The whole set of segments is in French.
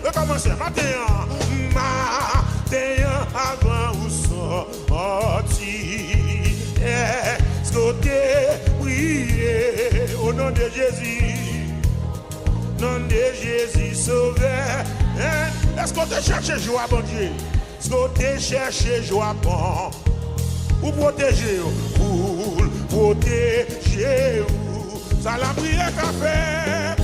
Je commence matin, avant ou sorti. Est-ce que t'es prié au nom de Jésus? Nom de Jésus sauveur. Est-ce que t'es cherché joie, bon Dieu? Est-ce que t'es cherché joie, bon? Pour protéger, pour protéger. Ça la prière qu'a fait.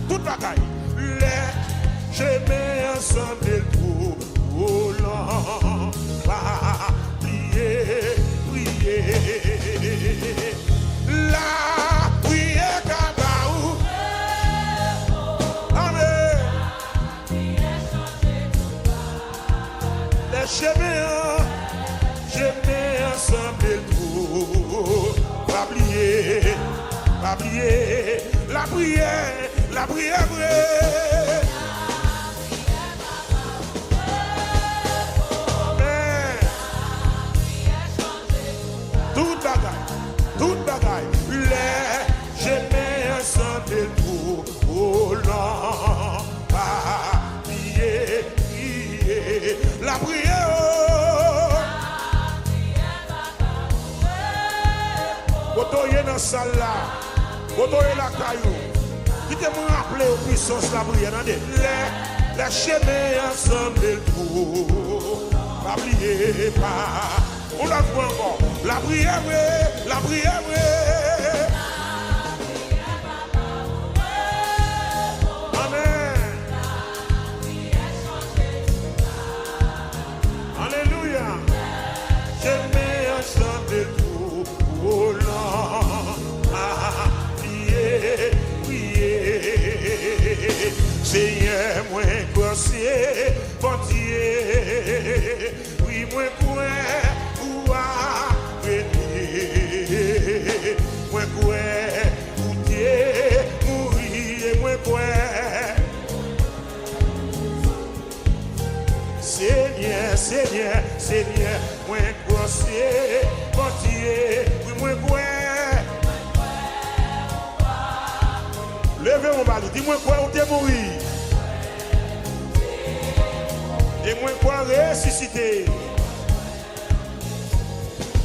Toute bagaille, les chemins ensemble pour volant, pas prier. La prière Kabaou. Amen. Les chemins ensemble pour pas prier. La prière vraie. Amen. Toute bagaille, les chemins ensemble pour volant, pas prier. La prière. Botoye dans salle là. Botoye la caillou. Qui te me rappeler aux puissances la prière. Les chemins ensemble pour pas prier pas. On a fait encore. La prière. Amen. Alléluia. Chemins ensemble pour volant. Seigneur, moi croisé, bon Dieu, oui, moi quoi, ou à venir, moi quoi, ou Dieu, mourir, moi quoi. Seigneur, moi croisé, bon Dieu, oui, moi quoi. Levez mon mari, dis-moi quoi, où t'es mort. Et moi quoi, ressusciter.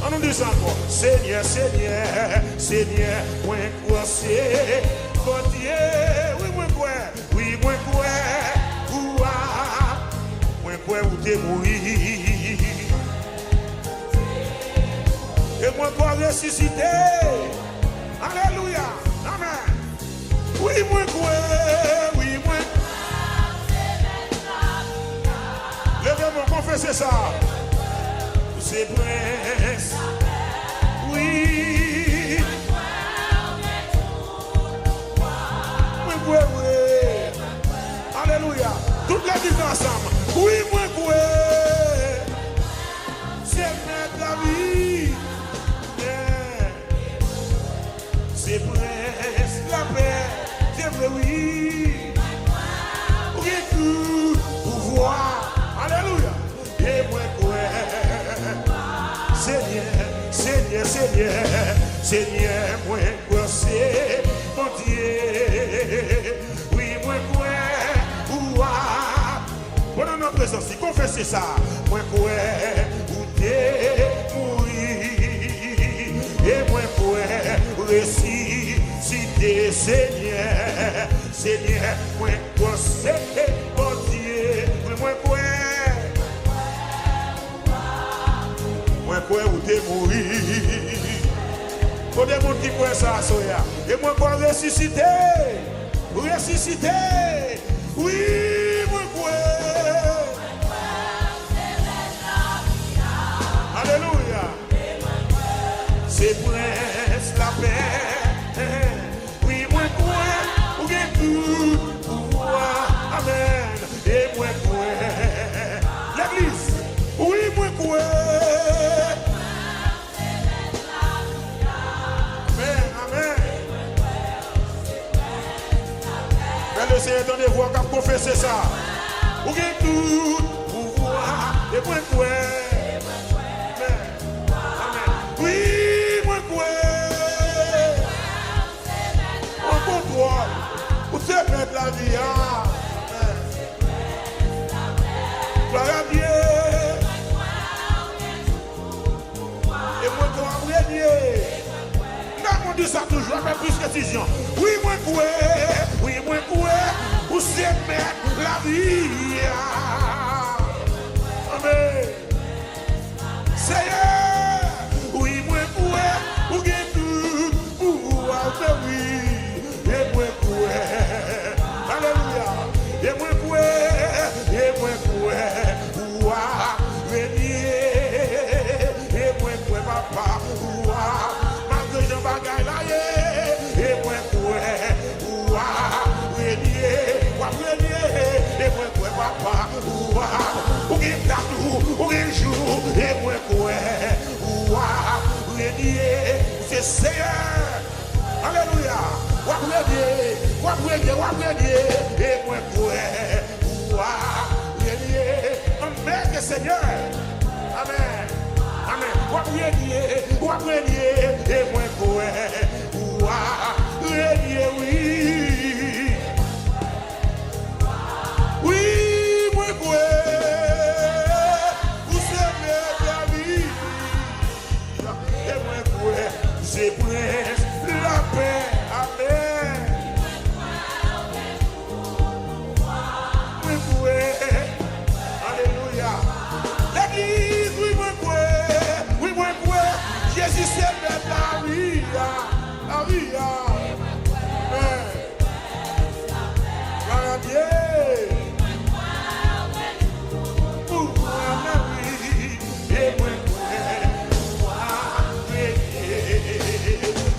On nous dit ça encore. Seigneur, moi quoi, c'est bon Dieu. Oui, moi quoi, où t'es mort. Et moi quoi, ressusciter. Alléluia. Amen. Oui, moi quoi. Levez-moi, confessez ça. C'est prince. Oui. Moi quoi. Alléluia. Toute la vie ensemble. Oui, moi quoi. C'est mettre la vie. C'est prince, la paix. Oui, tout pouvoir, alléluia, et moi quoi, Seigneur, moi quoi c'est, mon Dieu, oui, moi quoi, pendant notre présence, confessez ça, moi quoi, où t'es mourir, et moi quoi, ressusciter, Seigneur, moi quoi c'est, mon Dieu, moi quoi, où t'es mourir. Faut des gens qui croient ça, Soya. Et moi quoi ressusciter. Oui, moi quoi. Alléluia. C'est prince la paix. Oui, moi quoi. Où est tout pouvoir. Amen. Et moi quoi. L'église. Oui, moi quoi. Le Seigneur donne des voix qui confessent ça. Où est tout pouvoir et point. Oui. la vie. Gloire à Dieu. Et moi, comment Dieu? Non, on dit ça toujours avec plus de précision. Oui, moi, quoi? Oui, moi, quoi? Vous savez la vie. Amen. Seigneur, oui, moi, quoi? Vous gagnez tout. Vous avez oui. Et moi, quoi? Alléluia. Et moi, quoi? Et moi, quoi? Ouah, venez. Et moi, quoi, papa? Ouah, malgré Jean Bagaille là, et moi, quoi? Ouah, venez. Ouah, venez. Et moi, quoi, papa? Ouah, ou gagne tatou, ou gagne jour. Et moi, quoi? Ouah, venez. C'est Seigneur. Alléluia. Ouah, venez. Ouah, venez. Ouah, venez. Et moi, quoi? Amen, Seigneur. Amen. Amen. What we et moi quoi? Oui. Oui, moi quoi? Vous savez la vie. Et moi quoi? C'est prince la paix. Amen. Moi quoi? Alléluia. L'église, oui, moi, Jésus, c'est la vie, la vie. Gloire à Dieu. Et moi,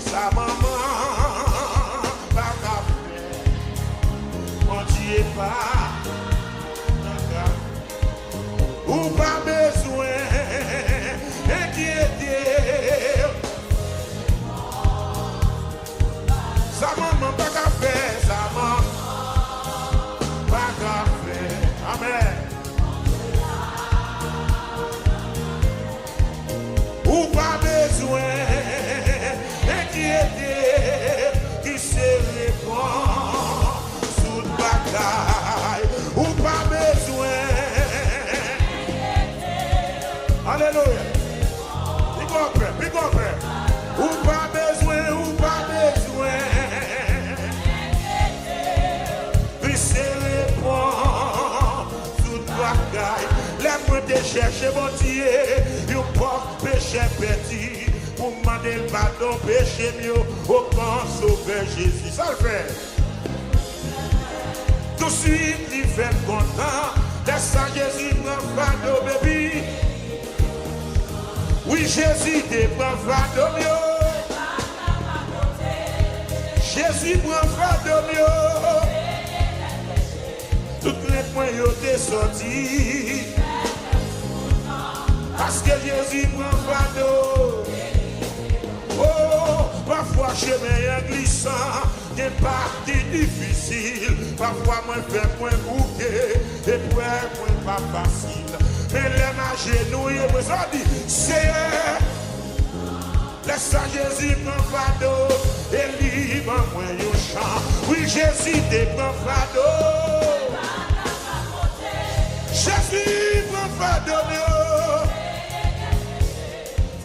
sa maman, pas on n'y est pas. Ou pas besoin inquiéter. Sa maman pas qu'à faire, sa maman pas qu'à faire. Amen. Ou pas besoin inquiéter qui se répand sous le bataille. Ou pas besoin. Alléluia. Big up, ou pas besoin. Puis c'est répond toute bagaille. Laisse-moi te chercher, mon Dieu. You porte péché petit. Pour demander le pardon, péché mieux. Au grand sauveur Jésus. Ça le fait. Tout de suite, il fait content. Laisse ça, Jésus, prend fardeau, baby. Oui, Jésus te prend fardeau mieux. Jésus prend fardeau mieux. Toutes les points y'ont été sortis. Parce que Jésus prend fardeau. Oh, parfois chemin est glissant, des parties difficiles. Parfois moi fais point bouquet, et pour point pas facile. Mais les agenouillés, moi ça dit, Seigneur, laisse Jésus prend fardeau, et libre moi un chant. Oui, Jésus te prend fardeau. Jésus prend fardeau.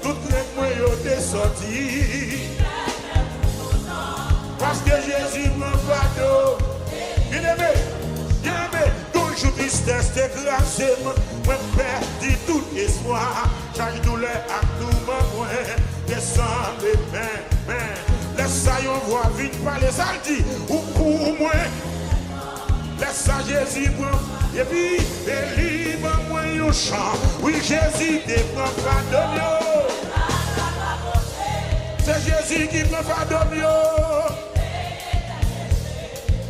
Toutes les moyens sont sortis. Parce que Jésus prend fardeau. Bien aimé, toujours tristesse écrasée. Moi, perdu tout espoir. Chaque douleur à tout moment, descend les mains. Laisse ça, on voit vite par les aldis. Ou pour moi. Laisse ça, Jésus prend. Et puis, délivre-moi un chant. Oui, Jésus te prend fardeau. C'est Jésus qui prend fardeau.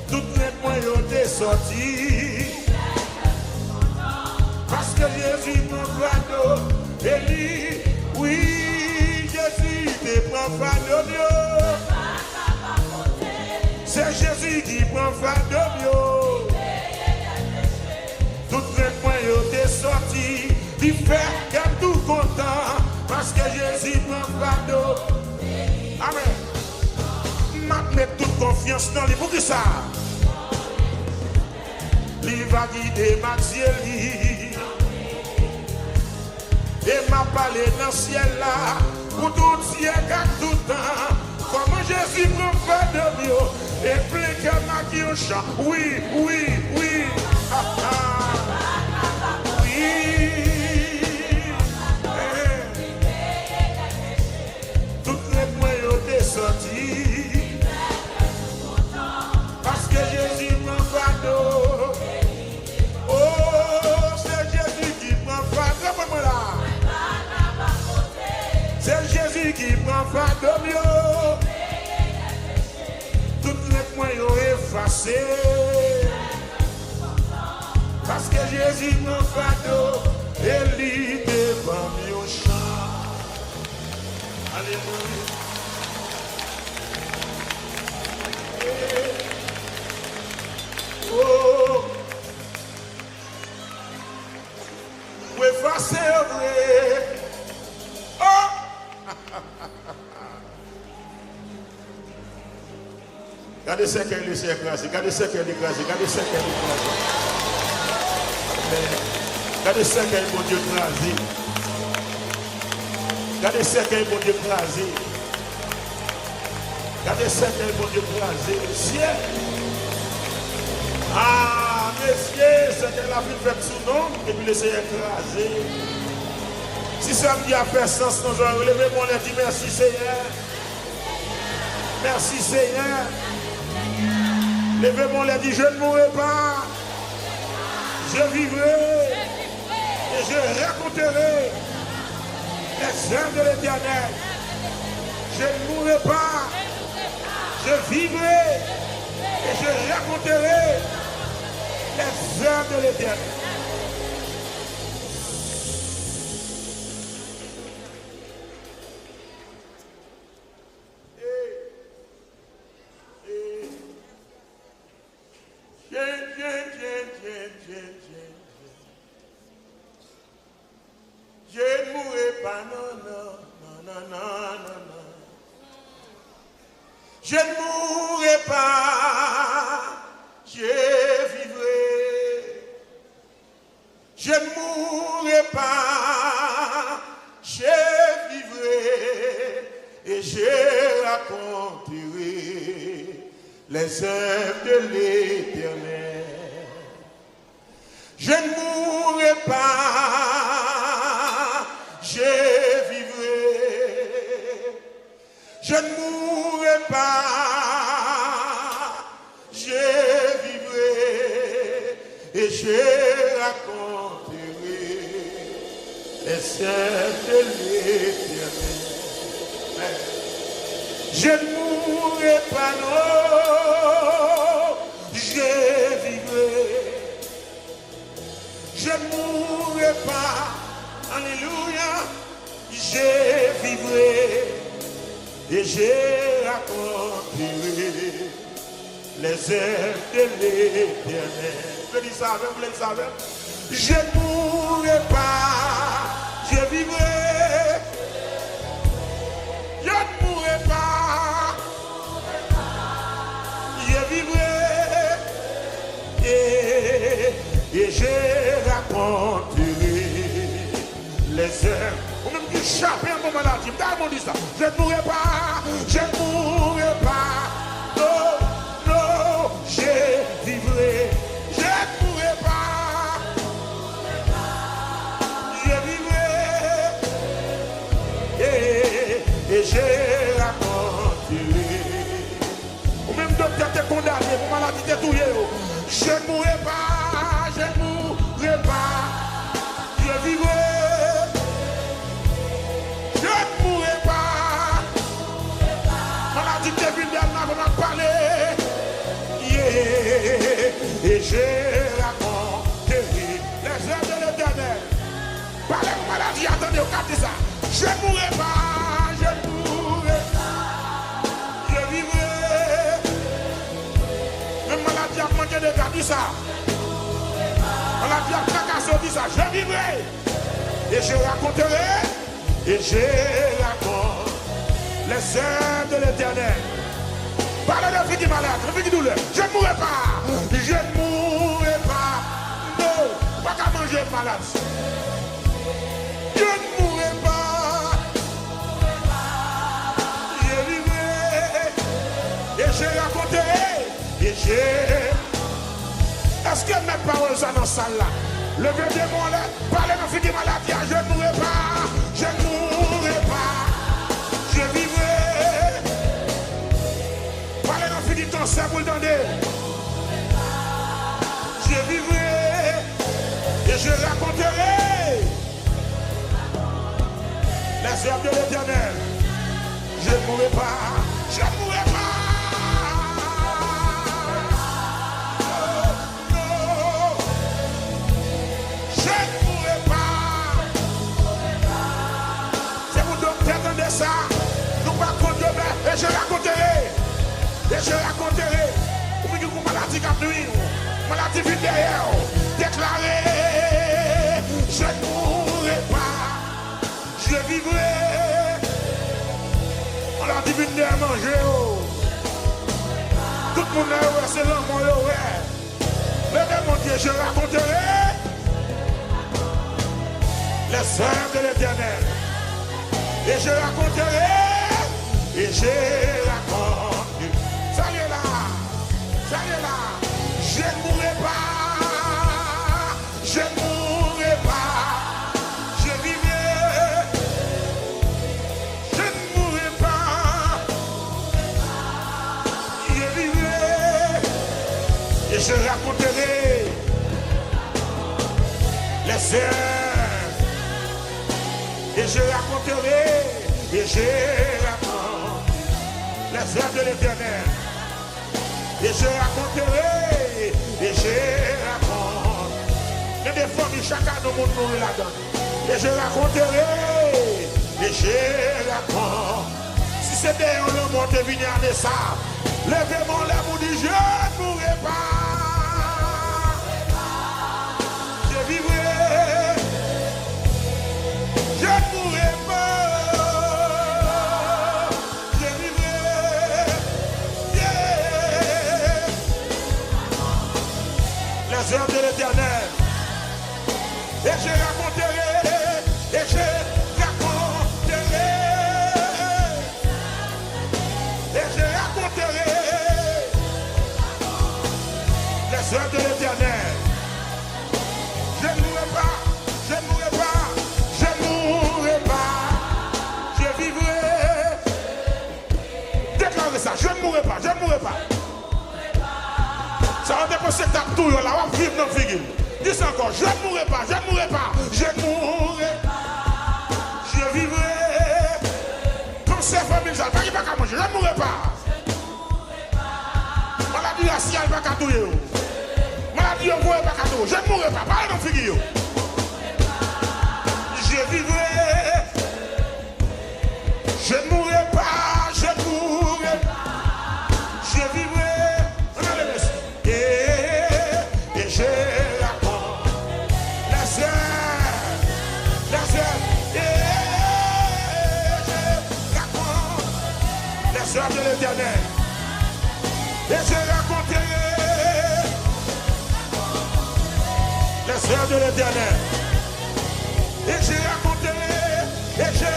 Toutes les moyens ont été sortis. Parce que Jésus prend fardeau. Et lui, oui, Jésus te prend fardeau. C'est Jésus qui prend fardeau. Toutes les moyens ont été sortis. Il fait qu'à tout content. Parce que Jésus prend fardeau. Amen. M'a mettre toute confiance dans lui. Pour qui ça? va guider Maxieli. Et m'a parlé dans le ciel là, pour tout siècle, tout temps. Comment Jésus prend fait de mieux, et plein que ma qui au chant. Oui, oui, oui. Ah, ah. Oui. Toutes les moyens ont sorti. Parce que Jésus prend fardeau. Oh, c'est Jésus qui prend fardeau. C'est Jésus qui prend fardeau mieux. Toutes les moyens effacés. Parce que Jésus prend fardeau. Et lui devant mieux chant. Alléluia. Oh, vous effacez vrai. Oh, regardez ce qu'elle est écrasé, regardez ce qu'elle est écrasé, regardez ce qu'elle est écrasé. Regardez ce qu'elle est, mon Dieu, écrasé. Regardez ce qu'elle est, mon Dieu, écrasé. Regardez ce qu'elle est, mon Dieu, écrasé. Ciel. Ah, messieurs, c'est qu'elle a fait sous nom et puis laisser écraser. Si ça me dit à faire sens, nous allons relever mon et dire merci Seigneur. Merci Seigneur. Levez mon et dit je ne mourrai pas. Je vivrai et je raconterai les œuvres de l'Éternel. Je ne mourrai pas. Je vivrai et je raconterai les œuvres de l'Éternel. Je ne mourrai pas, non, non, non, non, non, non. Je ne mourrai pas, je vivrai. Je ne mourrai pas, je vivrai. Et je raconterai les œuvres de l'Éternel. Je ne mourrai pas, je vivrai. Je ne mourrai pas, je vivrai. Et je raconterai les œuvres de l'Éternel. Je ne mourrai pas, non, je vivrai. Je ne mourrai pas, alléluia, je vivrai et je raconterai les œuvres de l'Éternel. Vous le savez, vous le savez. Je ne mourrai pas, je vivrai. Je ne mourrai pas, je vivrai et je raconterai les heures. Ou même qui chape un moment là, tu me dis ça. Je ne mourrai pas, je ne mourrai pas. Non, non, je vivrai. Je ne mourrai pas, je vivrai et je raconterai. Ou même docteur t'es condamné, pour maladie t'es touillé. Je ne mourrai pas, je ne mourrai pas, je vivrai. Je ne mourrai pas. Maladie t'es venue là, on m'a parlé. Et je raconterai les œuvres de l'Éternel. Parlez de maladie, attendez, regardez ça. Je ne mourrai pas, je ne mourrai pas, je vivrai. Même maladie a manqué de garder ça. Maladie a fracassé, dit ça. Je vivrai. Et je raconterai. Et je raconte les œuvres de l'Éternel. Parlez de vie qui est malade, de vie qui douleur. Je ne mourrai pas. Je ne mourrai pas. qu'à manger malade. Je ne mourrai pas. Je vivrai. Et je raconterai. Et j'ai. Est-ce que mes paroles sont dans la salle là? Levez des mots là. Parlez de fille maladie. Je ne mourrai pas. Je ne mourrai pas. Je vivrai. Parlez de fille qui cancer pour le demander. Je vivrai. Et je raconterai les œuvres de l'Éternel. Je ne mourrai pas. Je ne mourrai pas. Ça, nous pas contre demain, et je raconterai, ou bien une maladie qui nuit, maladie vite derrière, déclarer, je ne mourrai pas, je vivrai, on l'a dit vite derrière manger, tout le monde est c'est l'amour, levez mon Dieu, je raconterai les œuvres de l'Éternel. Et je raconterai, et je raconte. Ça y est là, je ne mourrai pas, je ne mourrai pas, je vivrai, je ne mourrai pas, je vivrai, et je raconterai les heures. Et je raconterai, et je raconte les œuvres de l'Éternel. Et je raconterai, et je raconte. Il y a des familles, chacun de monde mourir là-dedans. Et je raconterai, et je raconte. Si c'est derrière le monde de venir de ça, levez-moi là pour dire, je ne mourrai pas. Je vivrai. Je ne mourrai pas, je vivrai, les œuvres de l'Éternel, et je raconterai, et je raconterai, et je raconterai, les œuvres de l'Éternel. Je ne mourrai pas, je ne mourrai pas. Je vivrai. Déclarez ça, je ne mourrai pas, je ne mourrai pas. Ça va dépasser ta tour là, on va vivre dans le figure. Dis ça encore, je ne mourrai pas, je ne mourrai pas, je ne mourrai pas. Je vivrai. Comme c'est famille, ça ne va pas manger, je ne mourrai pas. Maladie raciale, pas qu'à tout. Maladie au voie, pas qu'à tout. Je ne mourrai pas, parlez dans le figure. Je vivrai. Je ne mourrai pas, je ne mourrai pas, je vivrai, on a le message. Et je raconte les œuvres, et je raconte les œuvres de l'Éternel. Et je raconterai les œuvres de l'Éternel. Et je raconterai, et je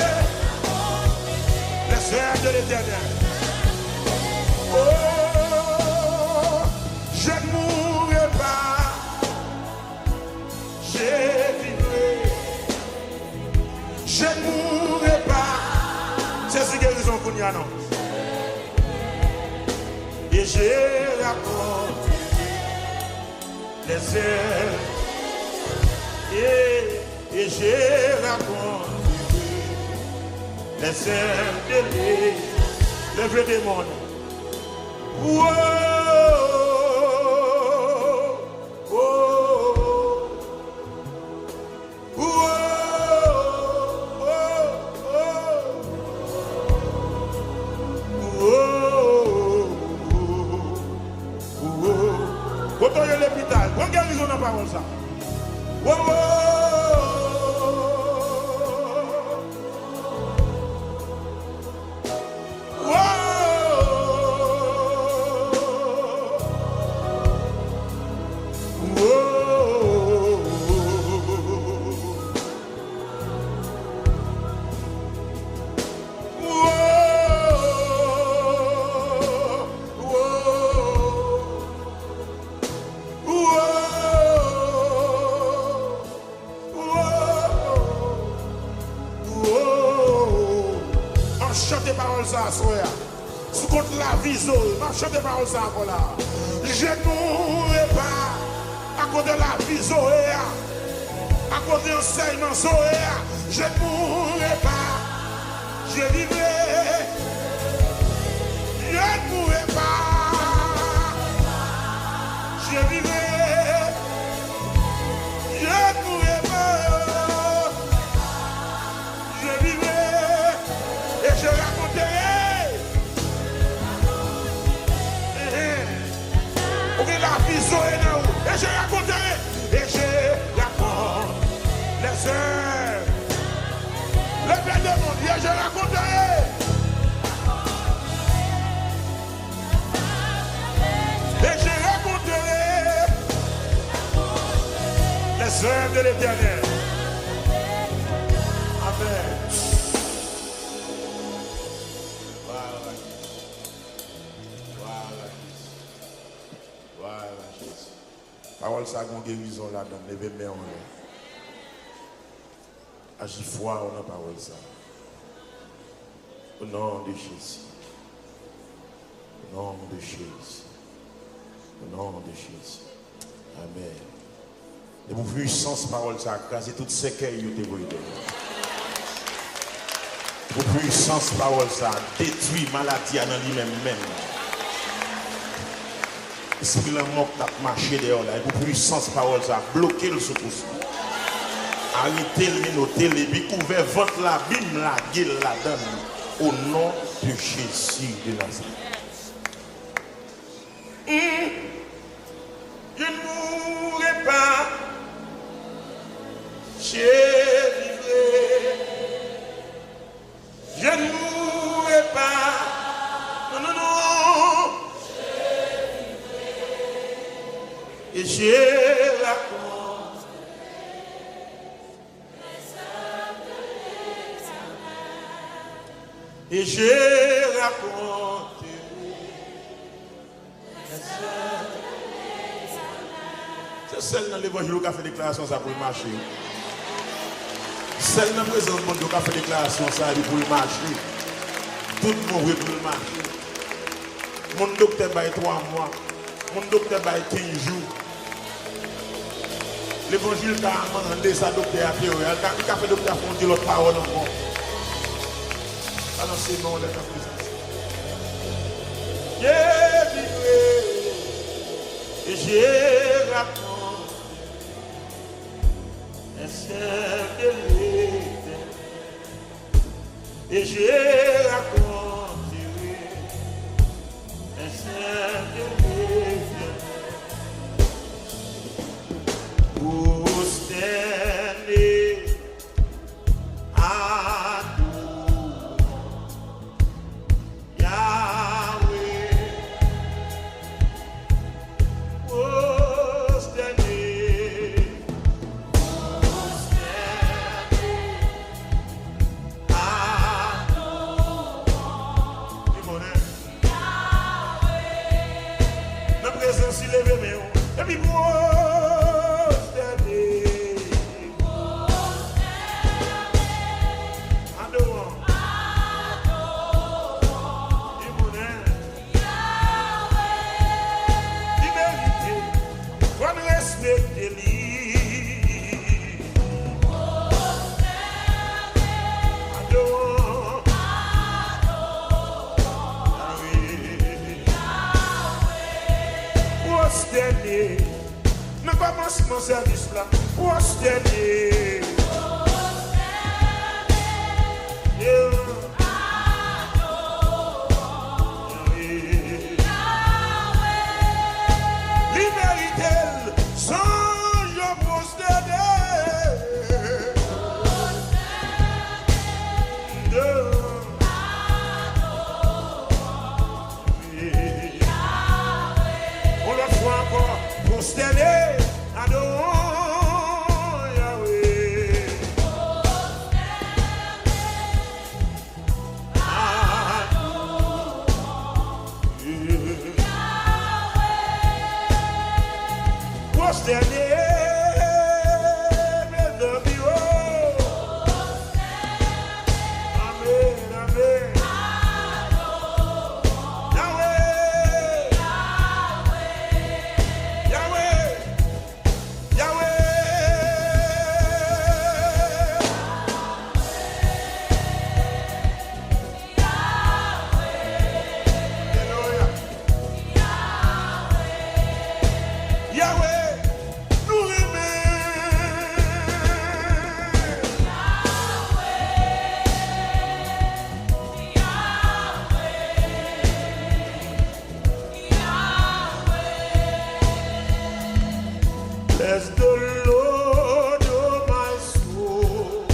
les œuvres de l'Éternel. Oh, je ne mourrai pas, je vivrai. Je ne mourrai pas. C'est ce guérison qu'on y a, non? Et je raconte les œuvres. Et je raconte les œuvres de lui, le vieux démon. Wow, oh, oh, oh, oh. Quand on est à l'hôpital, on guérison n'a pas comme ça. Wow, wow. ça, soya. Sous contre la vie, marche des paroles ça encore là. Je ne mourrai pas à cause de la vie, soya. À cause de l'enseignement, soya. Je ne mourrai pas. Je vivrai. Je ne mourrai pas. Je vivrai. Je ne mourrai pas. Je vivrai. Et je raconterai. La vie et je raconterai. Et je raconte les heures. Le Père de mon Dieu, je raconterai. Et je raconterai les heures de l'Éternel. Amen. Parole ça, qu'on guérison là-dedans, levez mes en l'air. Agis foi on a parole ça. Au nom de Jésus. Au nom de Jésus. Au nom de Jésus. Amen. Et pour puissance parole ça, craser tout ce qu'il y a de pour puissance parole ça, détruit maladie dans lui-même même. Si vous avez marché dehors là, pour puissance parole ça, bloquer le secours. Arrêtez le noter les billes, couvert votre la bim la gueule la donne. Au nom de Jésus de Nazareth. Je ne mourrai pas. Je vivrai. Je ne mourrai pas. Non, non, non. Et je raconte et je raconte c'est celle dans l'évangile qui a fait déclaration ça pour marcher. Celle dans le présent monde qui a fait déclaration ça pour marcher. Tout le monde veut pour marcher. Mon docteur bail 3 mois. Mon docteur bail 15 jours. L'évangile a demandé sa docteur à Pierre. Il a fait docteur pour dire l'autre parole encore. Alors c'est non, la présence. J'ai vibré et j'ai raconté un cercle et j'ai raconté un cercle. Mon service là, what's that name? Bless the Lord, oh my soul.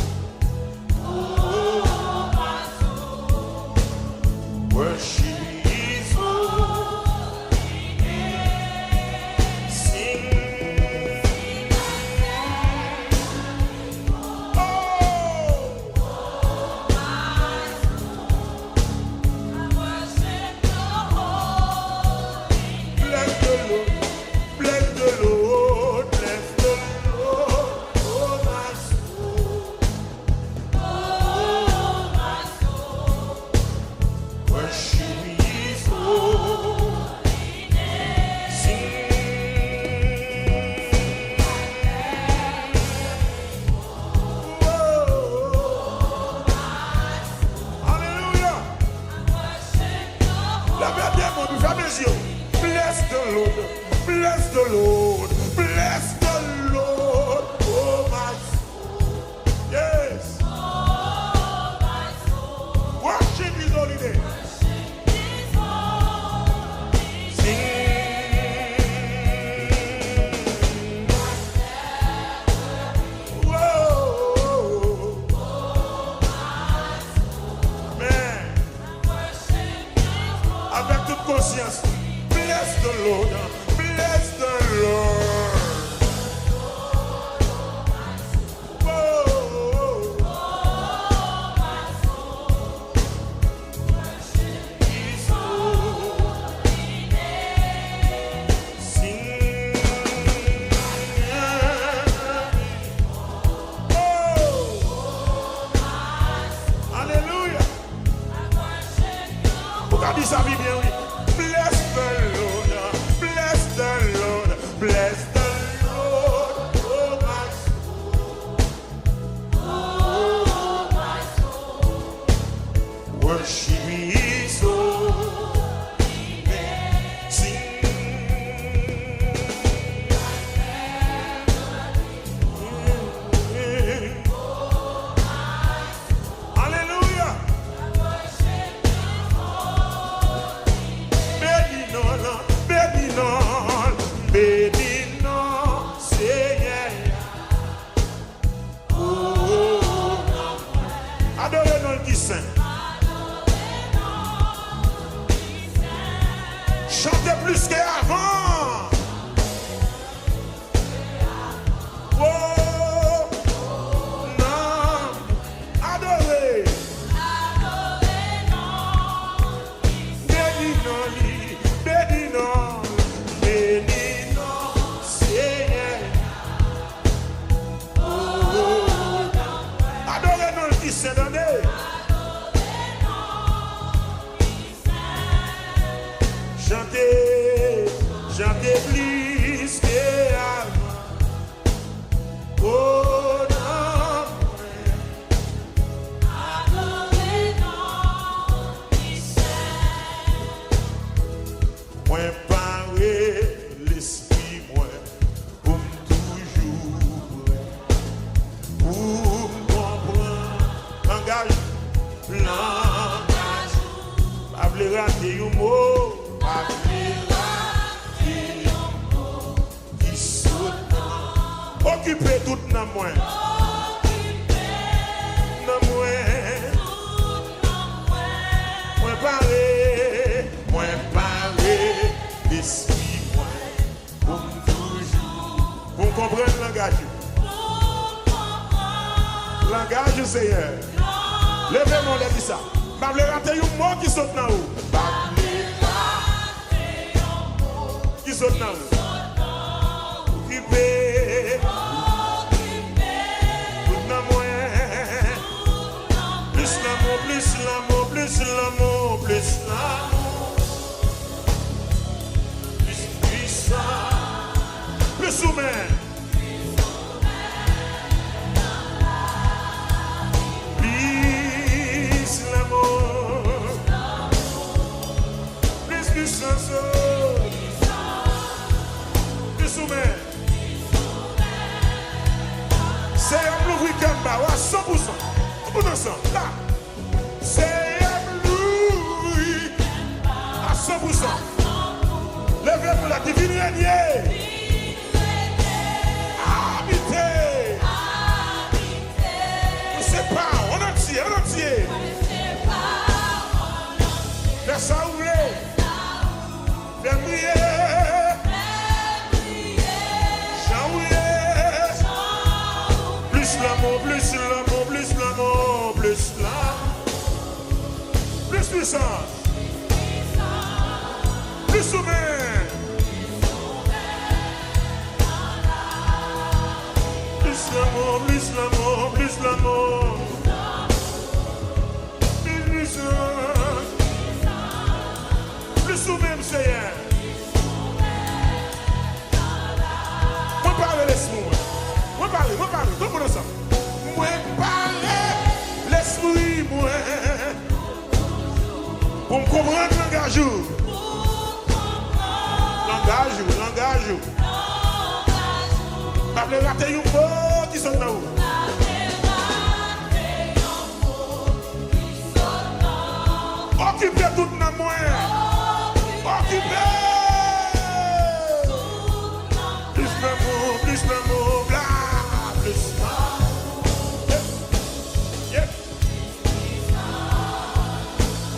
Oh, my soul. Worship His holy name. Sing. Oh, bless the Lord, bless the Lord, bless the Lord, oh my soul. Worship His holy name. Sing. Oh, hallelujah. La dernière fois, nous fermons les yeux. Bless the Lord, bless the Lord, bless the Lord, oh my soul. Yes. Worship His holy name. Sing. Whoa. Amen. Avec toute conscience. Bless the Lord. Bless the Lord. Whoa. His holy name. Sing. Oh. Hallelujah. Regardez ça bien, oui. Bless the Lord, bless the Lord, bless the Lord, oh my soul. Worship His holy name. Sing. Hallelujah. Bénis-nous, Seigneur. Oh, adorez-nous le qui saint. Chantez plus qu'avant. Oh, non, adorez. Bénis-nous, Seigneur. Adorez-nous le qui saint, donnez. Chantez, chantez plus qu'avant. Oh non, moi parler l'esprit moi pour toujours pour comprendre langage pas vouloir rater un mot pas vouloir rater un mot qui saute occuper tout dans moi dans moi parler l'esprit moi pour toujours pour comprendre le langage Seigneur levez-moi les dit ça pas vouloir rater un mot qui saute dans haut pas vouloir rater un mot qui saute dans haut occuper tout dans moi plus l'amour plus l'amour plus l'amour plus l'amour plus puissant plus soumis plus l'amour plus puissance plus soumis c'est un bleu week-end à 100% tout ensemble là c'est un bleu à 100%. Levez pour la divine régnier. puissant. Plus souverain. Plus l'amour, plus l'amour, plus l'amour. Plus puissant. Plus souverain, Seigneur. Moi parle, laisse-moi. Moi parle, tout le monde ensemble. Moi parle, laisse-moi, moi. Pour me comprendre, langage. Langage. Pas de rater un mot qui sonne là-haut. Occupez tout dans moi. Occupez. Plus l'amour, bla, plus. Yeah.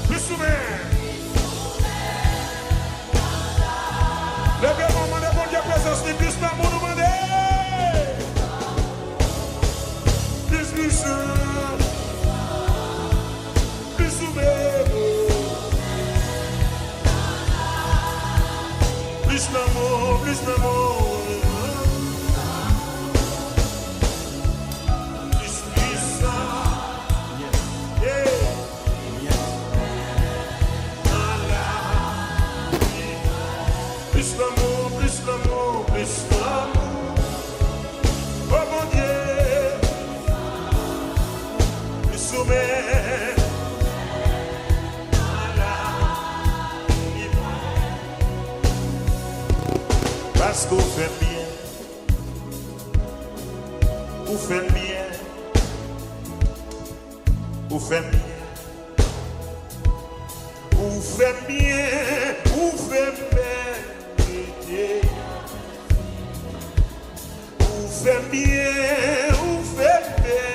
Plus souvent. Le bel moment de mon Dieu présence, ni plus l'amour nous demander. Plus souvent. Plus souvent. Plus l'amour, plus l'amour. Plus l'amour, oh mon Dieu, plus sommet, parce qu'on fait bien, on fait bien, on fait bien, on fait bien, on fait bien. Fais bien, ou fais bien.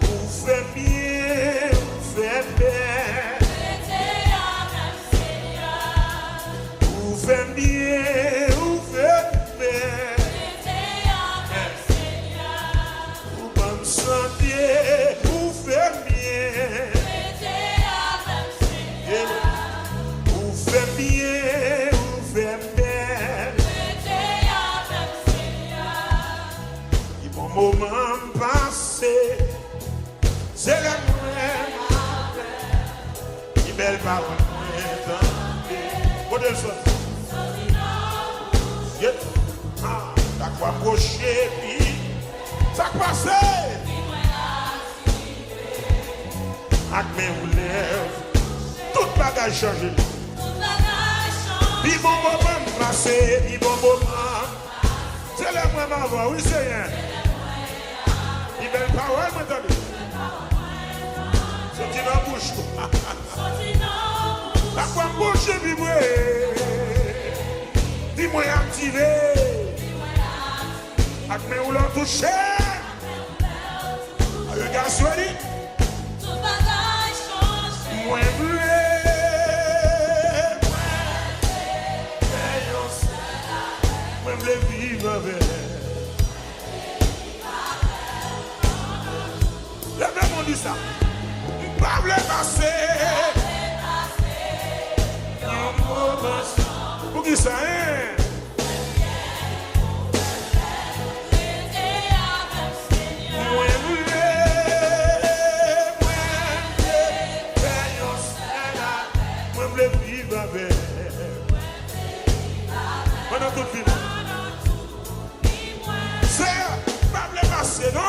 Ou fais bien, ou fais bien. Ou fais bien, ou fais bien. Ou bonne santé, ou fais bien. Ou fais bien, ou fais bien. Moment passé, c'est la nuit. Qui belle parole, modèle sorti. T'as quoi approcher, puis ça passe. Avec mes rouleurs, tout bagage changé. Puis bon moment passé, puis bon moment. C'est la nuit avant, oui, c'est rien. Il belle parole, m'entendez? Sorti dans la bouche. La quoi bouche, vibrer. Dis-moi activé. Avec mes roulants touchés. Regarde, soyez. Moi, bleu. Moi, bleu, vivre avec. Le même on dit ça. Pas le passé. Pour qui ça est? Moi, je vivre avec. Pendant tout le film. C'est pas le passé, non?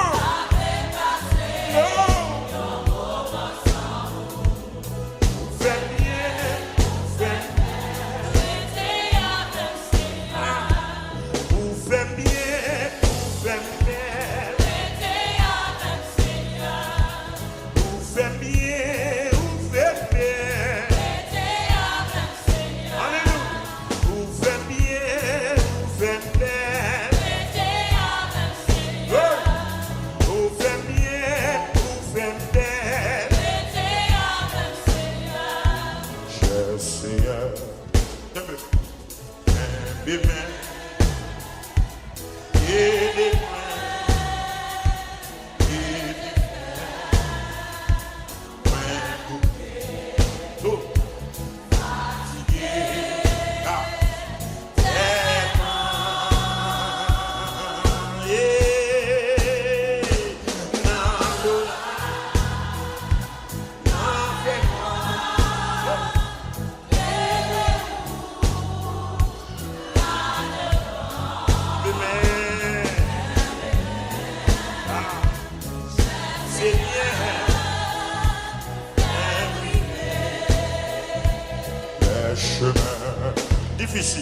Ici.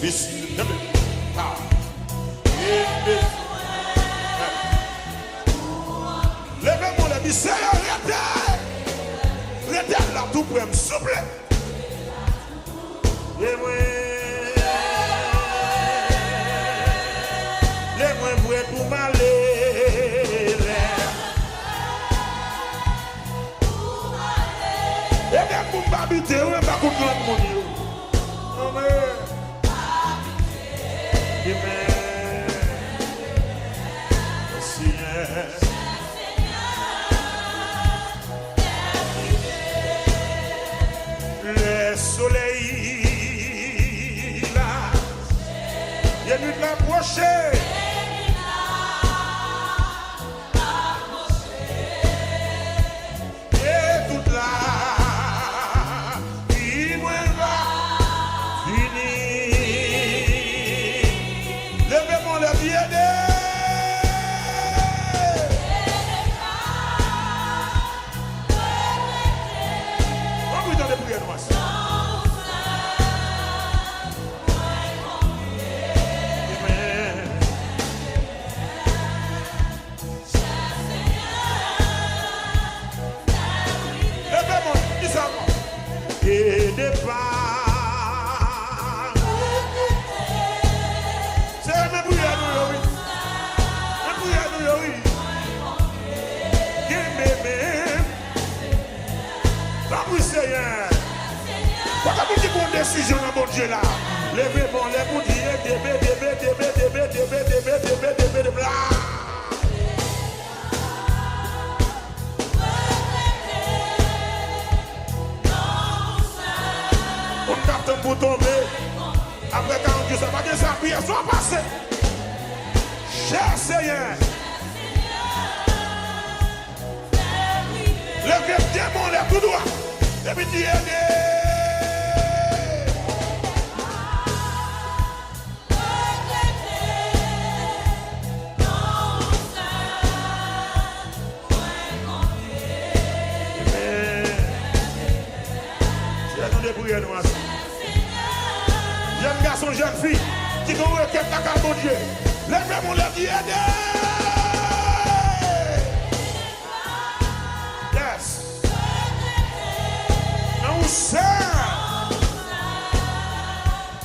Ici. Levez-moi les bisous. Arrêtez là tout pour me souffler. Et moi, les moins voués pour m'aller. Et bien pour m'habiter, on va pas comprendre mon Dieu. Amen. Le soleil là, il y a nuit l'approcher. Et toute là, il va finir. Levez-moi le pied de. Et départ. C'est même bouillard nous oui. Même bouillard nous oui. Pas pour Seigneur. Pas comme qui prend décision dans mon Dieu là. Levez bon les boutilles de pour tomber. Après 40 jours, ça va bien s'appuyer, soit passé. Cher Seigneur. Levez bien mon lèvre tout droit. Et puis tu es jeune garçon, jeune fille, qui ont requête à mon Dieu. Levez mon lèvre, aidez. Yes. Non, c'est.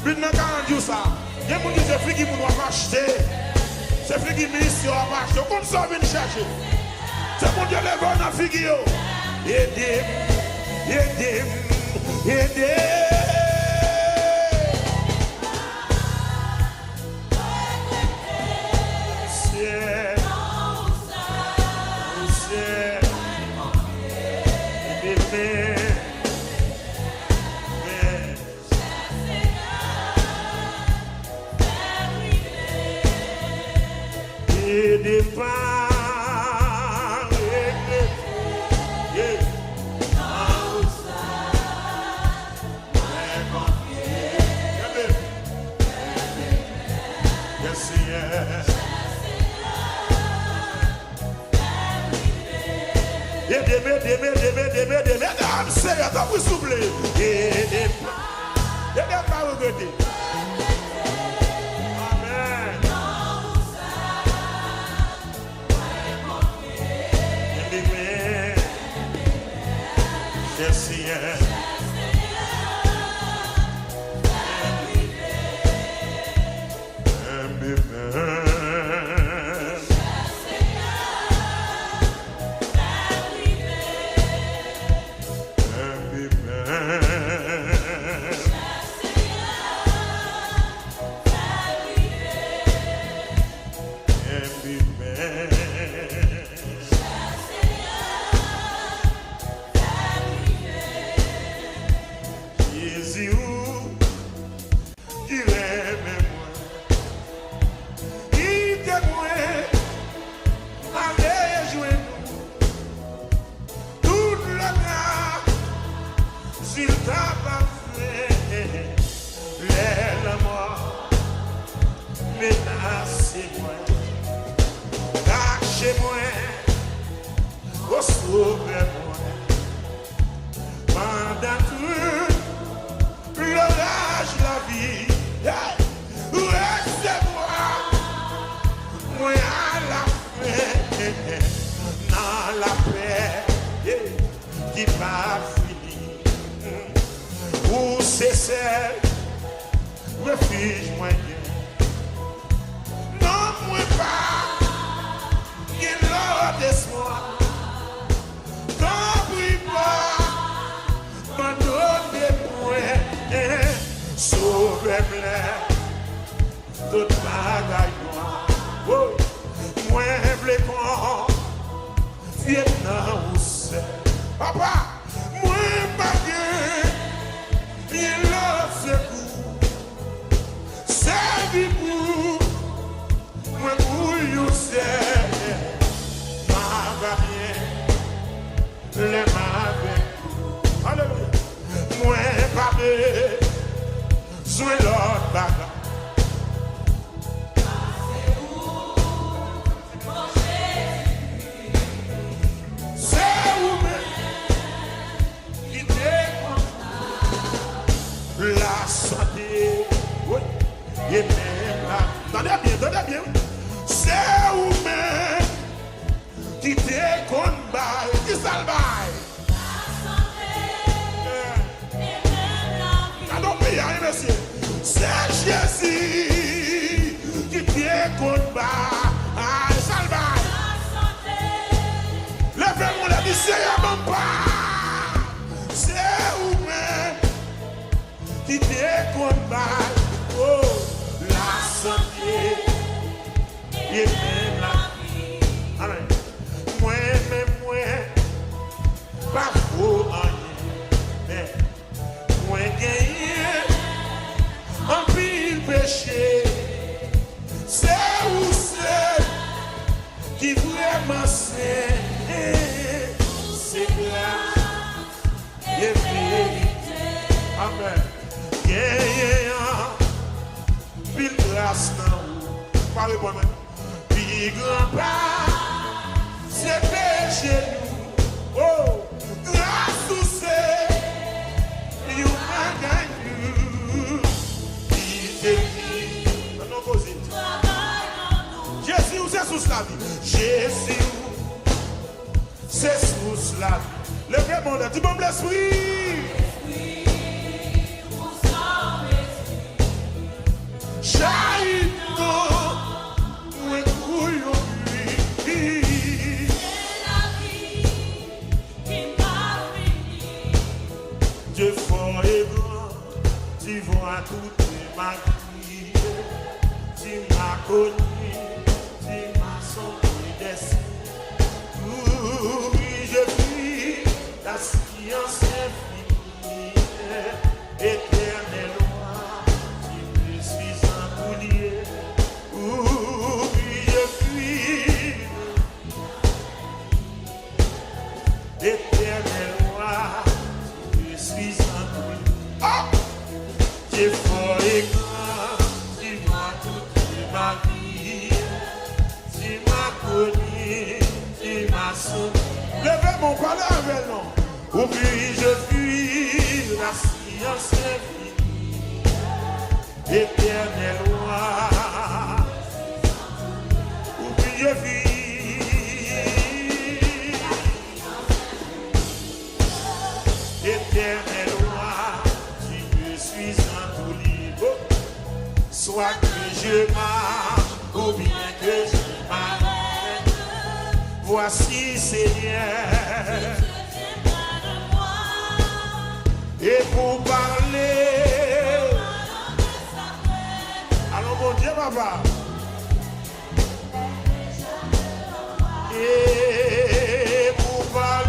Puis dans 40 jours, ça. Il y a des gens qui c'est qui doivent acheter. C'est fille qui mission à acheter. Comme ça, vient chercher. C'est mon Dieu, levez dans fille. Aidez. Aidez. Aidez. Mesdames, Seigneur, t'as vous souffler. Et ne pas regretter. Amen. Seigneur. Sauvez-moi pendant tout l'orage toute bagaille noire. Oh, moi, v'le kon, Vietnam ou c'est. Papa, moi, pas bien, il a fait coup. C'est du coup, moi, pour you c'est. Ma va bien, les ma bien. Alléluia. Moi, pas besoin l'autre bagarre. La santé, oui, et même la... Attendez bien, c'est vous-même qui te combat, qui salvaille. La santé, et même la vie. Attends, bien, monsieur. C'est Jésus qui te combat, salvaille. La santé, levez-moi la vie, c'est à mon pas. C'est vous-même qui te combat, oh, la santé, et même la vie. Amen. Moi, pas faux rien, moi, gagné, en pile péché, c'est où c'est qui vraiment c'est grâce et vérité. Amen. Pile grâce non, pas le bon même. Pile grand pas, c'est péché nous. Oh, grâce ou c'est, you a gagné. Il te dit, non posé. Jésus c'est sous la vie. Jésus c'est sous la vie. Levez mon Dieu, tu m'aimes l'esprit. Dieu fort et grand, tu vois toute ma vie, tu m'as connu, tu m'as sauvé des cieux. Oui, je vis la science infinie, éternelle loi, tu suis un boulier. Oui, je vis éternelle loi. Oh! Dieu fort et grand, tu vois toute ma vie, tu m'as connu, tu m'as sauvé. Levez mon palais avec nous. Oublie, je fuis la science infinie, éternelle loi. Oublie, je fuis. Éternelle loi, je suis un tout libre. Soit que je marche ou bien que je m'arrête. Voici Seigneur. Et pour parler, allons mon Dieu, papa. Et pour parler.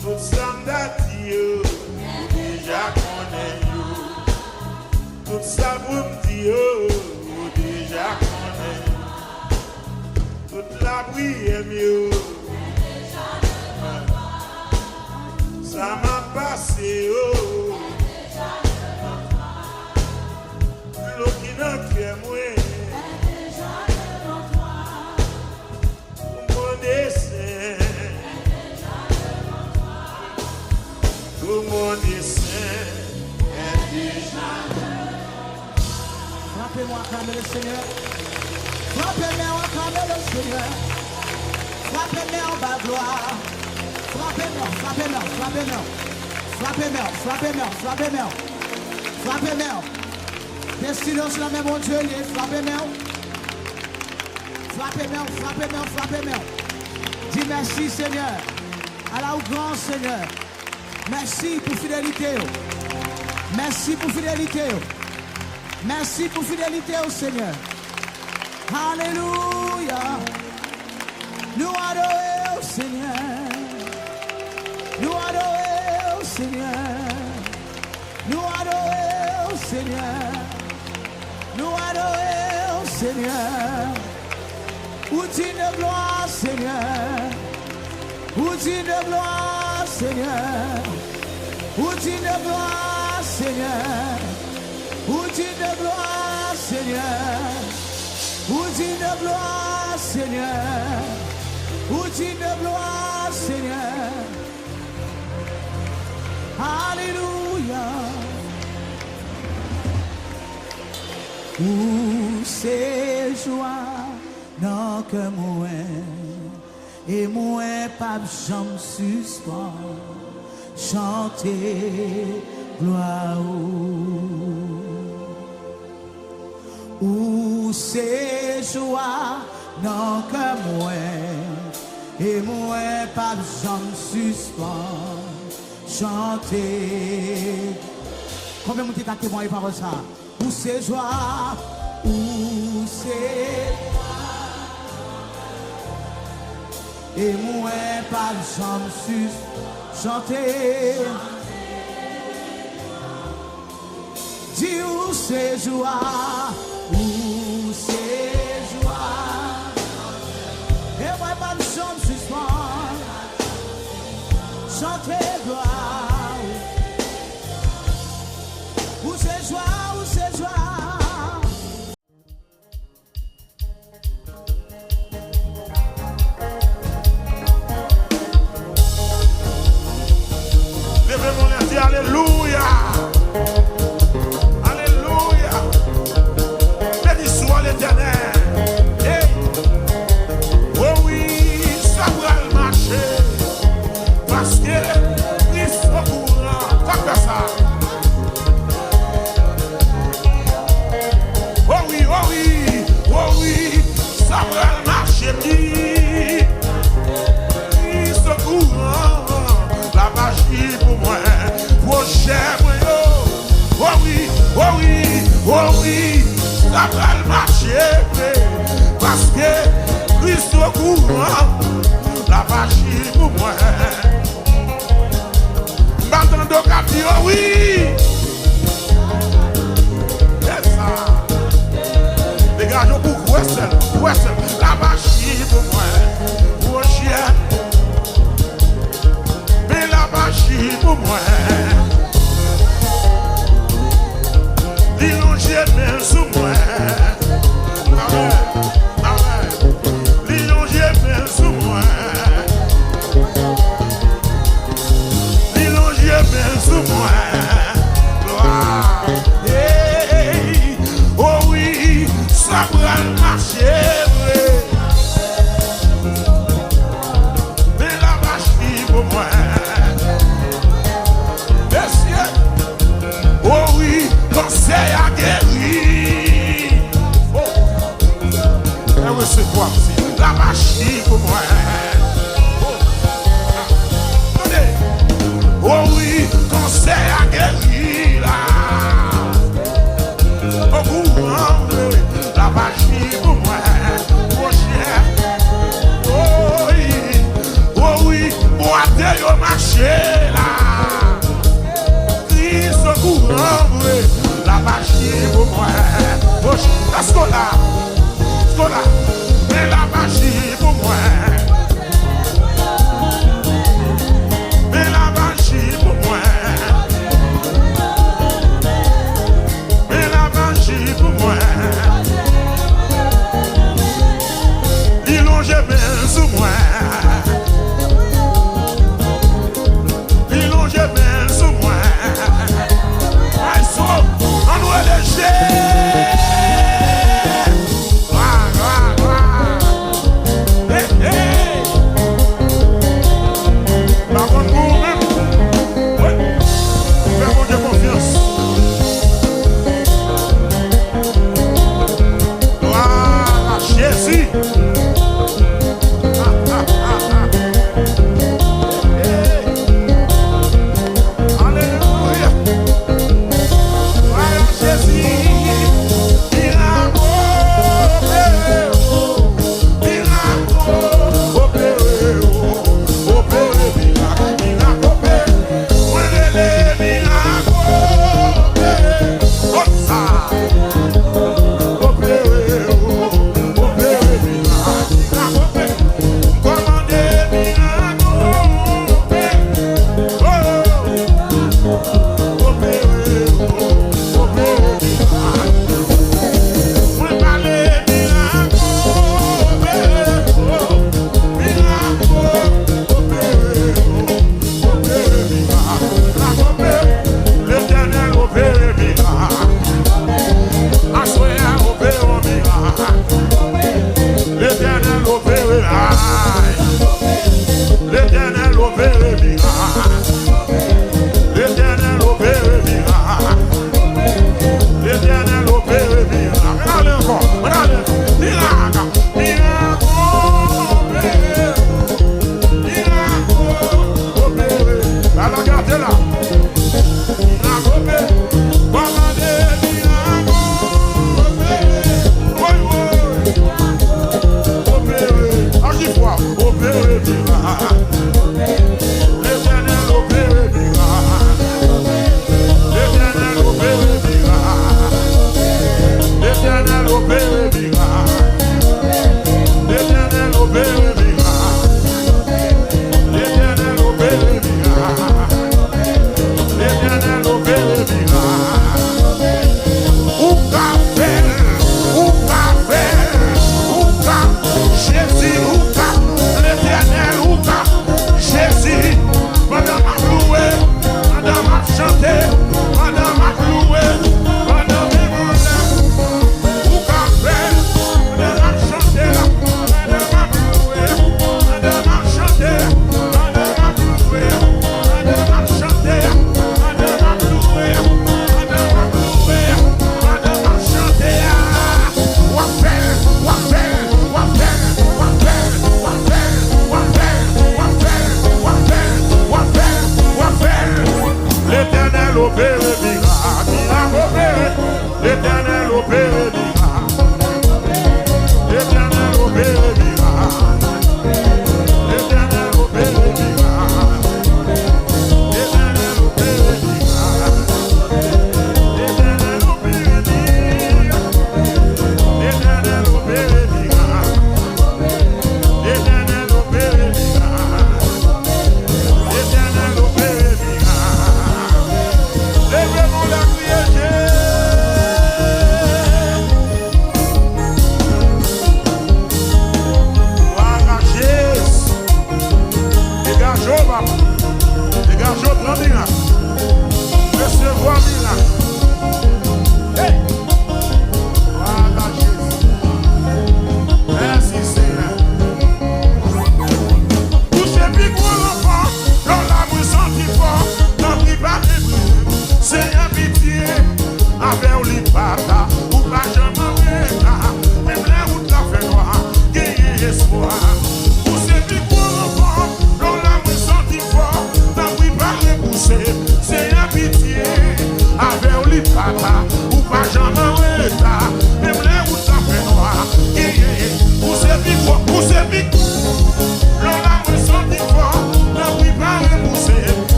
Tout ça m'dati yo, ou déjà connaît yo. Tout ça m'dit yo, ou déjà connaît yo. Toute la prière yo, ça m'a passé yo. L'eau qui n'a que moi, acclamer le Seigneur. Frappez-moi, acclamer le Seigneur. Frappez-moi en bas gloire. Frappez-moi, frappez-moi, frappez-moi. Frappez-moi, frappez-moi, frappez-moi. Frappez-moi. Destination la même, mon Dieu, frappez-moi. Frappez-moi, frappez-moi, frappez-moi. Dis merci, Seigneur. À la grand Seigneur. Merci pour fidélité. Merci pour fidélité. Merci pour fidélité au Seigneur. Alléluia. Nous adorons au Seigneur. Nous adorons au Seigneur. Nous adorons au Seigneur. Nous adorons au Seigneur. Outil de gloire, Seigneur. Outil de gloire, Seigneur. Outil de gloire, Seigneur. Outil de gloire, Seigneur. Outil de gloire, Seigneur. Outil de gloire, Seigneur. Alléluia. Où c'est joie dans que moi et moi pas jamais suspend chanter gloire. Où c'est joie dans que moi et moi pas jamais suspend chanter. Combien de monde a témoigné par ça? Où c'est joie, où c'est et moi pas jamais suspend chanter. Dis où c'est joie, où c'est joie. Et moi pas jamais suspend chanter gloire. Où c'est joie, où c'est joie. Levez-moi les yeux, alléluia. Alléluia. Béni soit l'Éternel. Hey. Oh oui, ça va marcher. Parce que Christ au courant. Quoi que ça? Oh oui, oh oui, oh oui, ça va marcher. Christ au courant. La magie pour moi, pour cher moi. Oh oui, oh oui, oh oui, ça va marcher. Parce que Christ au courant. La magie pour moi. M'attendons qu'à dire oh oui. C'est ça. Dégageons pour Wessel, la magie pour moi. Pour cher. Mais la magie pour moi. L'illonger même sous moi. L'illonger même sous moi. L'illonger même sous moi. Gloire. Hey. Oh oui, ça va marcher. Mais la magie pour moi. Oh oui, conseil à guérir. Oh, et recevoir aussi la machine pour moi. Oh, attendez. Oh oui, conseil à guérir là. Oh, la machine pour moi. Oh, cher. Oh oui, boîte au marché là. La magie pour moi. La scola. Mais la magie pour moi.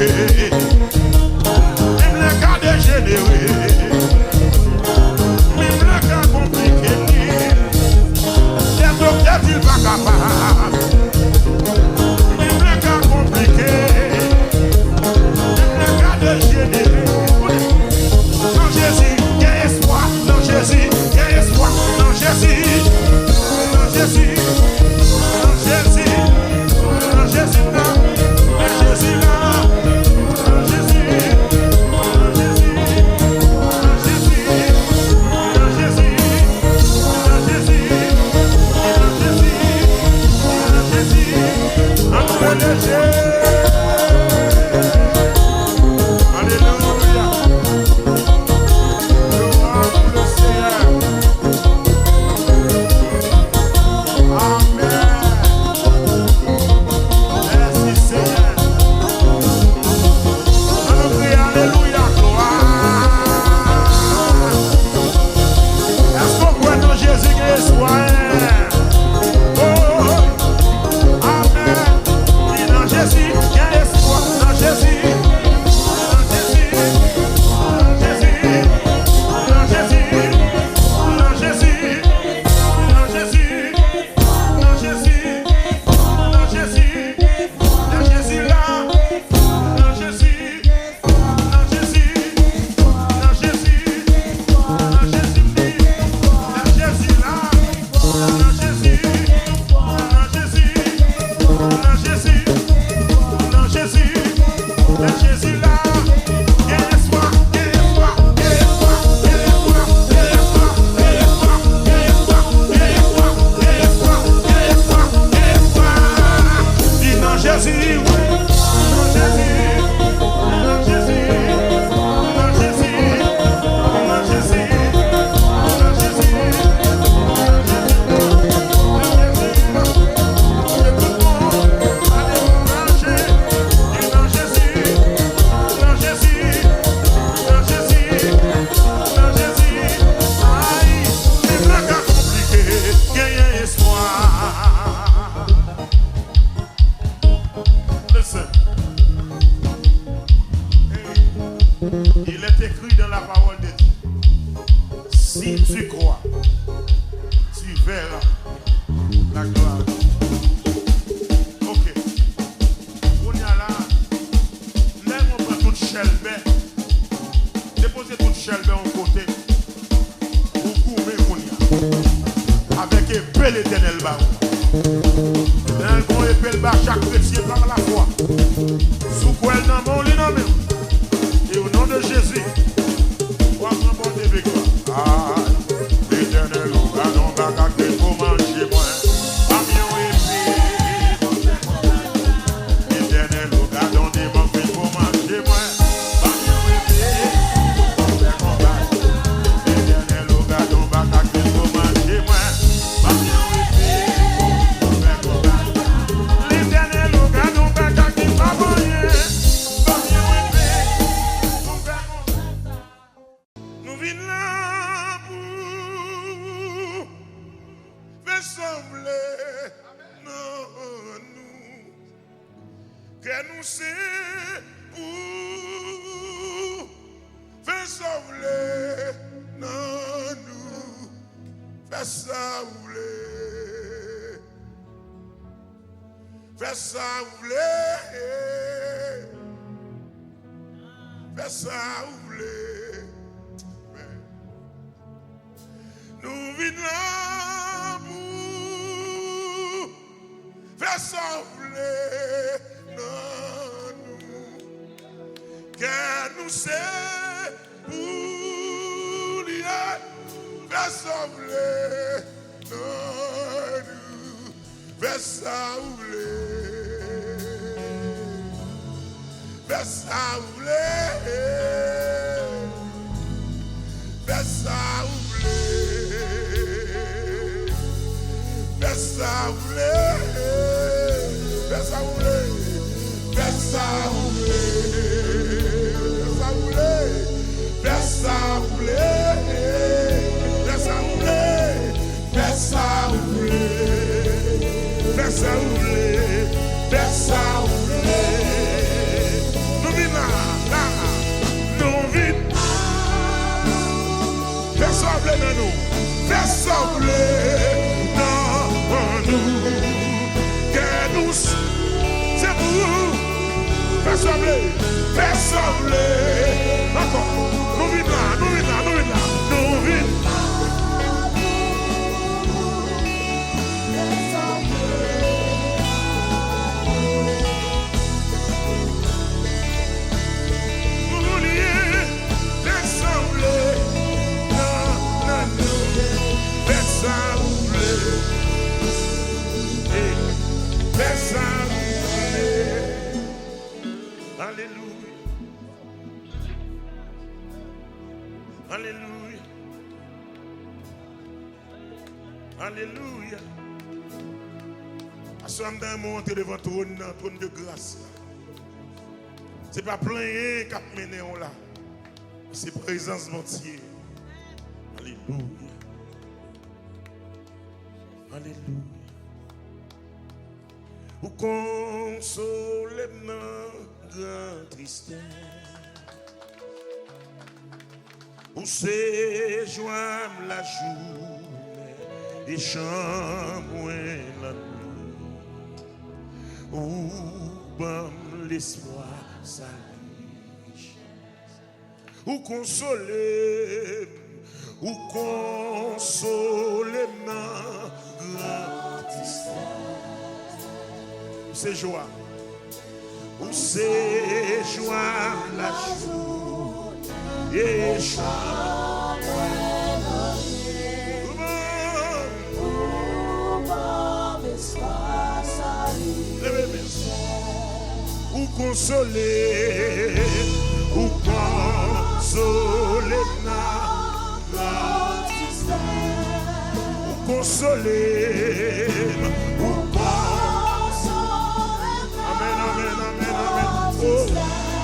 compliqué. Même le cas dégénéré. Même le cas compliqué. Les docteurs disent pas capable. Même le cas compliqué. Même le cas dégénéré. Dans Jésus, il y a espoir. Dans Jésus, il y a espoir. Dans Jésus. Dans Jésus. Dans Jésus. Dans Jésus là. Dans Jésus là. Dans Jésus. Dans Jésus. Dans Jésus. Dans Jésus. Dans Jésus. Dans Jésus. Dans Jésus. Alléluia. Gloire pour le Seigneur. Amen. Merci Seigneur. Alléluia, gloire. Est-ce qu'on croit dans Jésus qui est espoir? Oh, amen. Et dans Jésus, il y a espoir. Dans Jésus, dans Jésus, dans Jésus, dans Jésus, dans Jésus, dans Jésus, dans Jésus, dans Jésus, dans Jésus là, dans Jésus, dans Jésus, dans Jésus, dans Jésus dans Jésus là, dans Jésus, dans Jésus, dans Jésus, dans Jésus, dans Jésus là, il y a espoir, il y a espoir, il y a espoir, il y a espoir, il y a espoir, il y a espoir, il y a espoir, il y a espoir, il y a espoir, il y a espoir, il y a espoir. Dis dans Jésus, oui, dans Jésus, dans Jésus, dans Jésus, dans Jésus, dans Jésus, il est écrit dans la parole de Dieu. Si tu crois, tu verras la gloire. Ok. On y a là. Là, on prend toute chelbe. Déposez toute chelbe en côté. Vous courez, on y a. Avec épée l'éternel bas. Là, on épée le bas chaque chrétien par la foi. Sous quoi elle n'a mon lit, non, mais. Et au nom de Jésus, on va prendre des victoires. Ah, l'éternel, on va non pas gâter pour manger moins. Avion épée. L'éternel, on va non des manquer pour manger moins. Avion épée. L'éternel, on va non pas gâter pour manger moins. Avion épée. L'éternel, on va non pas gâter pour manger moins. Nous venons là pour faire sembler nous que nous c'est pour faire sembler nous faire sembler faire sembler faire sembler. Nous venons là pour faire sembler nous, car nous c'est pour lui faire sembler nous, faire sembler, faire sembler, faire sembler. Nous sembler, fais sembler. Encore, nous venons là, nous venons là, nous venons là, nous venons. Alléluia. Alléluia. Alléluia. Assomme d'un monter devant trône de grâce. C'est pas plein qui a mené là. C'est présence entière. Alléluia. Alléluia. Ou consoler dans grande tristesse. Ou séjoindre la journée et chambre la nuit. Ou bam l'espoir sa richesse. Ou consoler dans grande tristesse. C'est joie. Où c'est joie la joie et chant. Ou consoler ou consoler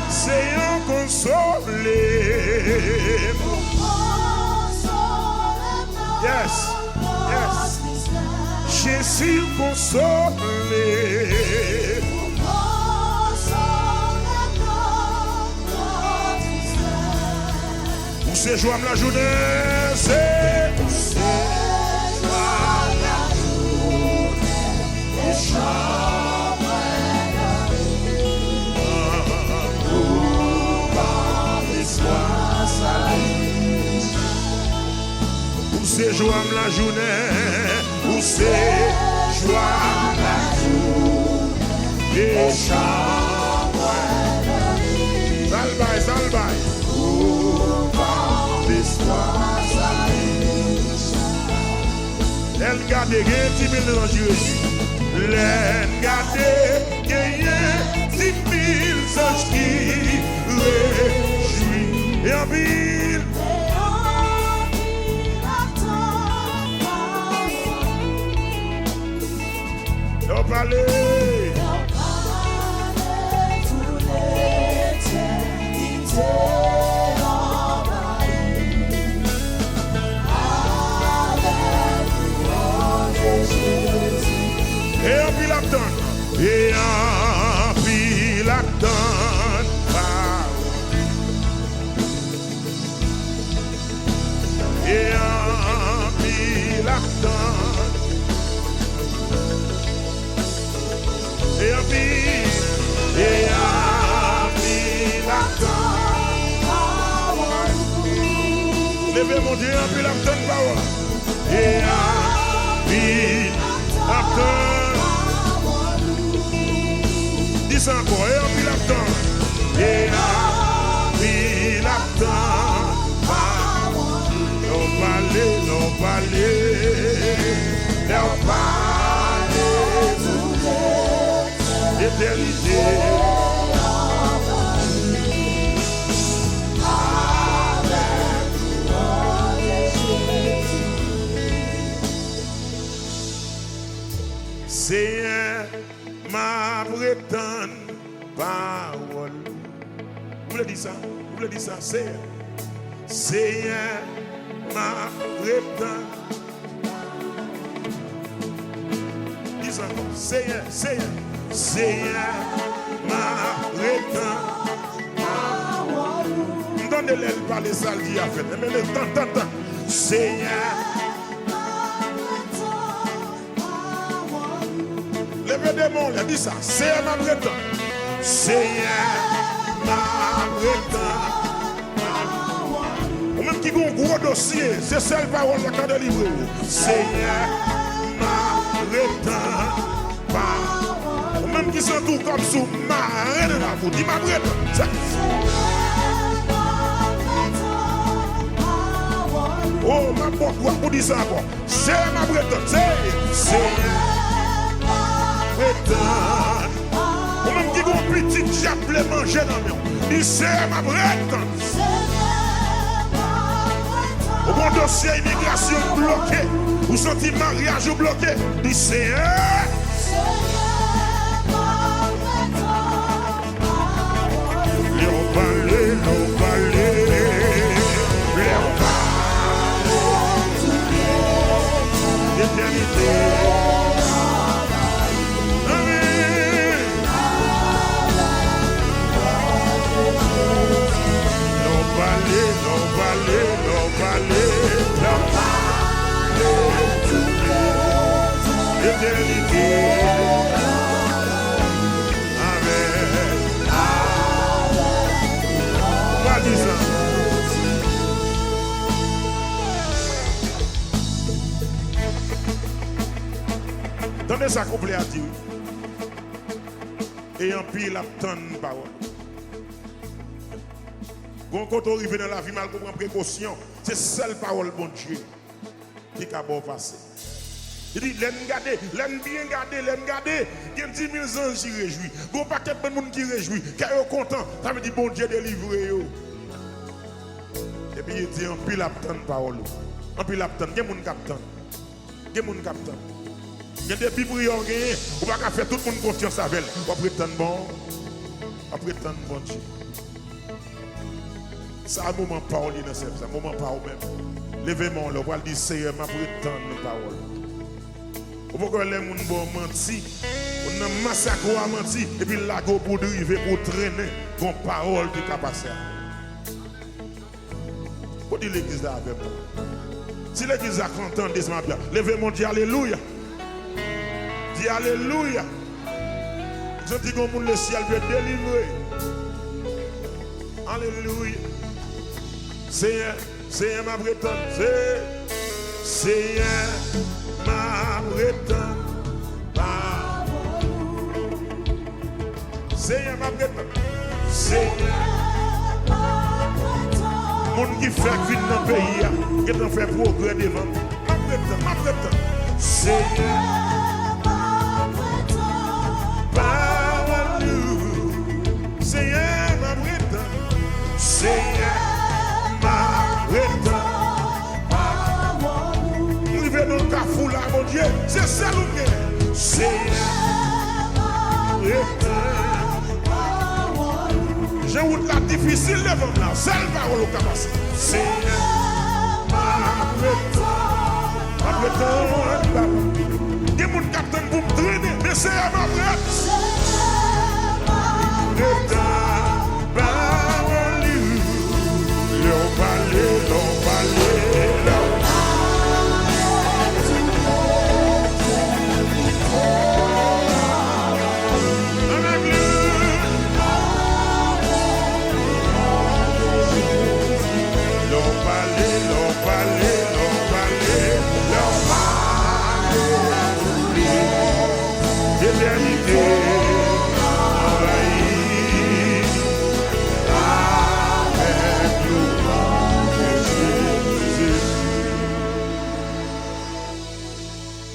Seigneur, consolez. Yes, yes. Jésus, consolez. Où c'est joie la journée, c'est où c'est joie la journée, et où c'est joie la journée, où c'est joie la journée, et chambre. Salvaille, salvaille. L'histoire elle garde les 10 000 dans Jésus. Elle garde les 10 000 anges qui réjouissent. Et en ville. Nous parler. Tous l'éternité. Et en pile la donne, et en pile la donne, et en pile la donne, et en pile la donne. Levez mon Dieu, en pile la donne, parole. Et en pile la donne. Dis encore, et en pile la donne. Et en pile la donne. Non parler, non parler. Non parler toute l'éternité. Seigneur, ma prétende parole. Vous voulez dire ça? Vous voulez dire ça? Seigneur, Seigneur, ma prétende. Dis ça encore. Seigneur, Seigneur, Seigneur, ma prétende parole. Donnez-le parler ça, le dit à fait. Mais tant. Seigneur. Levez des mots, il a dit ça. Seigneur, ma prétende. Seigneur. Ou même qui a un gros dossier, c'est celle parole qui a délivré. Seigneur, m'arrêtant. Ou même qui s'entoure comme sous marin de la voûte. Il m'arrête. Oh, ma porte, vous dites ça encore. C'est ma bretonne, c'est bretonne. Ou même qui a un petit chapelet manger dans le monde. Il c'est ma bretonne. Au bon dossier immigration bloqué. Ou senti mariage bloqué. Il c'est Léon Palais, l'éternité. Amen. Non balai, l'éternité. Amen. On va dire ça. Donnez ça complet à dire. Et en pile la tonne parole. Quand on arrive dans la vie, mal comprendre précaution, c'est seule parole bon Dieu qui a bon passé. Il dit, l'aime bien garder, il y a 10 000 ans qui réjouissent. Il y a un paquet de monde qui réjouit, qui est content. Ça veut dire bon Dieu délivré. Et puis il dit, en pile la tonne parole. En pile la tonne, il y a des gens qui attendent. Il y a des gens qui attendent. Il y a des biblios qui ont pas faire tout le monde confiance avec elle. On prétend bon. On prétend bon Dieu. C'est un moment parole dans c'est un moment parole même. Levez-moi là, on va dire Seigneur, ma prétend parole. On peut que les gens bon menti, on a massacré à menti et puis là go pour driver pour traîner con parole qui t'a passé. Pour dire l'église là avec moi. Si l'église a entendu ce matin, levez-moi dire alléluia. Dis alléluia. Je dis que le ciel peut délivrer. Alléluia. Seigneur ma bretonne. Seigneur ma bretonne. Seigneur ma bretonne. Seigneur ma bretonne. Monde qui fait vite dans le pays, qui a fait progrès devant. Ma bretonne. Seigneur. Seigneur ma bretonne, Seigneur ma bretonne. Nous vivons dans le carrefour là, mon Dieu, c'est ça nous gagnons. Seigneur ma bretonne. J'ai une route là difficile devant là, c'est le parole au cabas. Seigneur ma bretonne, ma bretonne. Il y a des gens qui attendent pour me traîner, mais Seigneur ma bretonne.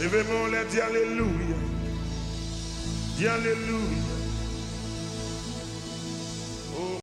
Levez-moi, dis alléluia. Dis alléluia.